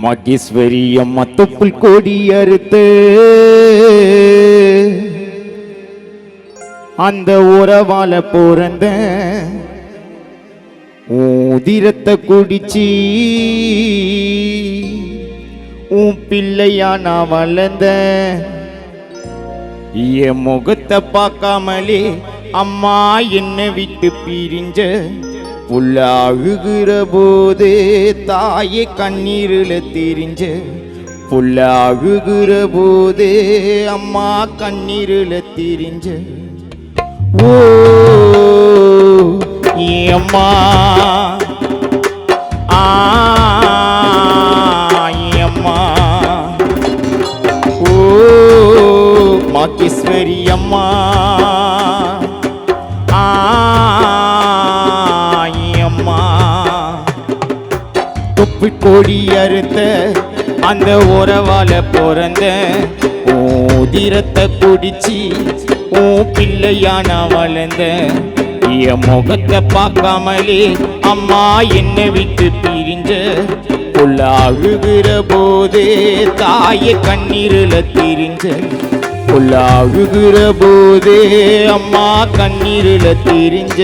மகேஸ்வரி அம்மா தொப்புள் கொடி அறுத்து அந்த உறவால பிறந்த உதிரத்தை குடிச்சி உன் பிள்ளையா நான் வளர்ந்த என் முகத்தை பார்க்காமலே அம்மா என்னை விட்டு பிரிஞ்ச புள்ள அழுகிற போது தாயே கண்ணீரில் தெரிஞ்ச புள்ள அழுகிற போது அம்மா கண்ணீரில் தெரிஞ்ச ஓ அம்மா அம்மா ஓ மகேஸ்வரி அம்மா அம்மா தொப்பு கொடி அறுத்த அந்த உறவால பிறந்த உதிரத்தை குடிச்சி உன் பிள்ளையா நான் வளர்ந்த என் முகத்தை பார்க்காமலே அம்மா என்னை விட்டு பிரிஞ்ச புள்ள அழுகிற போதே தாயை கண்ணீரில் தெரிஞ்ச புள்ள அழுகிற போதே அம்மா கண்ணீரில் தெரிஞ்ச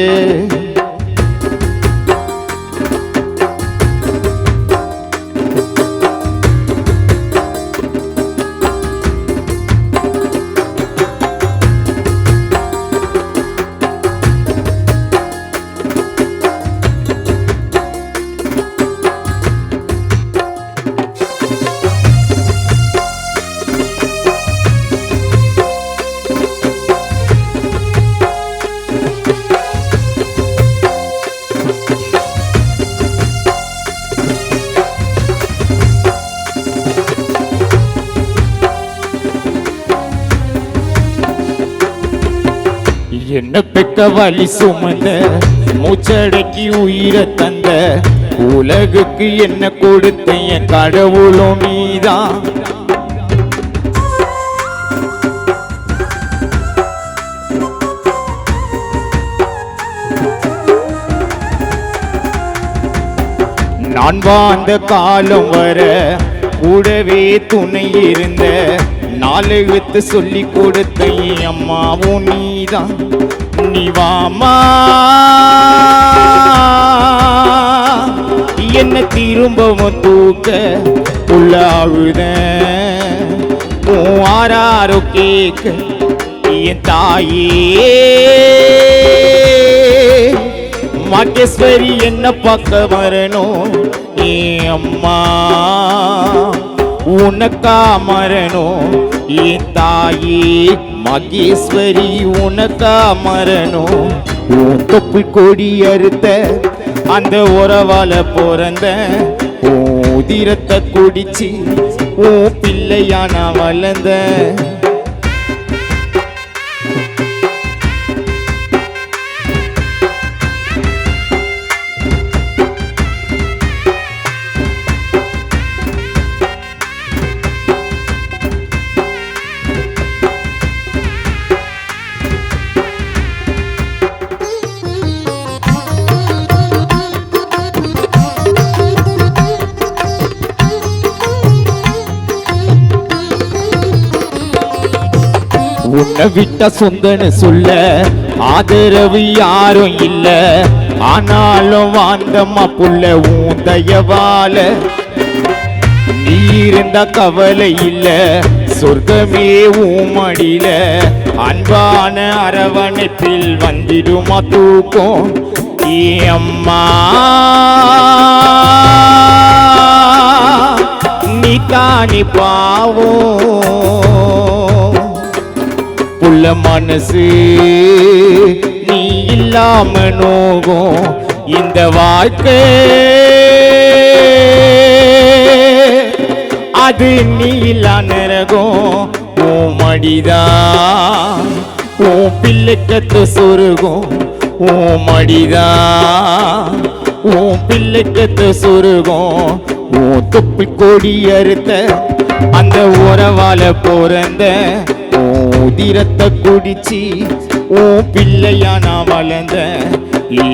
என்ன பெக்க வலி சுமந்த மூச்சடக்கி உயிரை தந்த உலகுக்கு என்ன கொடுத்த என் கடவுளும் நீதான் நான் வாழ்ந்த காலம் வர கூடவே துணை இருந்த நாலெழுத்து சொல்லி கொடுத்த அம்மாவும் நீதான் நீ வாமா என்ன திரும்பவும் தூக்க உள்ள அழுத ஆராரோ கேட்க என் தாயே மகேஸ்வரி என்ன பார்க்க வரணும் ஏ அம்மா உனக்கா மரணும் என் தாயே மகேஸ்வரி உனக்கா மரணும் உன் தொப்பு கொடி அறுத்த அந்த உறவால பிறந்த உதிரத்தை குடிச்சு உன் பிள்ளையா நான் வளர்ந்த உன்னை விட்ட சொந்தன்னு சொல்ல ஆதரவு யாரும் இல்ல ஆனாலும் வாந்தம்மா புள்ள உன் தயவால நீ இருந்த கவலை இல்ல சொர்க்கமே உன் மடியில அன்பான அரவணைப்பில் வந்திடுமா தூக்கம் ஏ அம்மா நீ தானி பாவம் புள்ள மனசு நீ இல்லாம நோகும் இந்த வாழ்க்கை அது நீ இல்லா நரகம் உன் மடிதான் உன் பிள்ளைக்கத்து சொருகும் உன் மடிதான் உன் பிள்ளைக்கத்து சொருகும் உன் தொப்பு கொடி அறுத்த அந்த உறவால பிறந்த உதிரத்தை குடிச்சி உன் பிள்ளையா நான் வளர்ந்த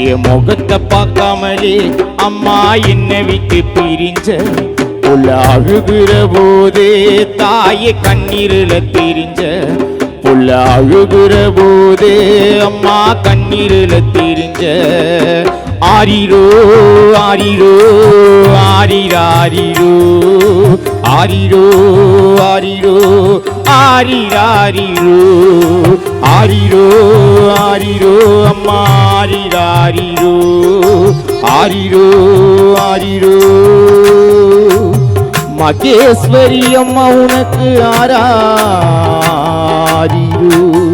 என் முகத்தை பார்க்காமலே அம்மா என்னை விட்டு பிரிஞ்ச உள்ள அழுகிற போதே தாயே கண்ணீரில திரிஞ்ச புள்ள அழுகிற போதே அம்மா கண்ணீரில திரிஞ்ச ஆரிரோ ஆரிரோ ஆரிராரிரோ ஆரிரோ ஆரிரோ ஆரிராரிரோ ஆரிரோ ஆரிரோ அம்மா ஆரிராரிரோ ஆரிரோ ஆரிரோ மகேஸ்வரி அம்மா உனக்கு ஆராரிரோ